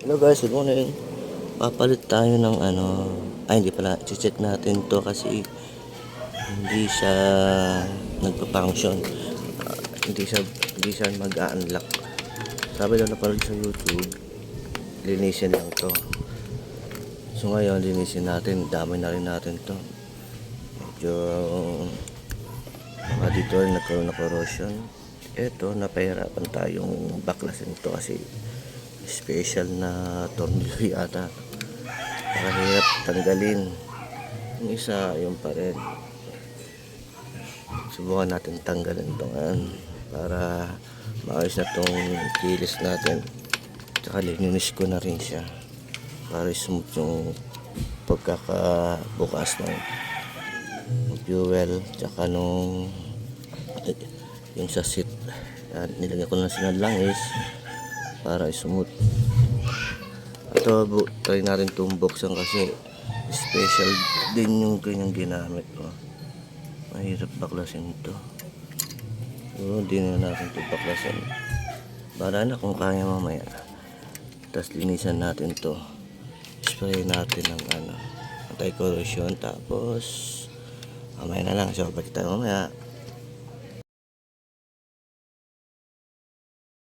Hello guys, good morning. Papalit tayo ng hindi pala, check natin to kasi hindi siya nagpa-function. Hindi siya mag-unlock. Sabi daw napanood sa YouTube, linisin lang to. So ngayon, linisin natin, dami na rin natin to. Medyo mga dito nagkaroon na corrosion. Ito, napahirapan tayong baklasin to kasi special na tornilyo yata. Nakahirap tanggalin. Yung isa, yung pa rin. Subukan natin tanggalin ito para maayos na itong kilis natin. Tsaka lininis ko na rin siya para smooth yung pagkakabukas ng fuel tsaka nung yung sa seat. Nilagyan ko na sinalangis para smooth. Ito, try natin itong buksan kasi special din yung kanyang ginamit ko. Mahirap baklasin ito. So, hindi na natin ito baklasin. Para na kung kaya mamaya. Tapos linisan natin to. Spray natin ng anti-corrosion. Tapos mamaya na lang. So, balik tayo mamaya.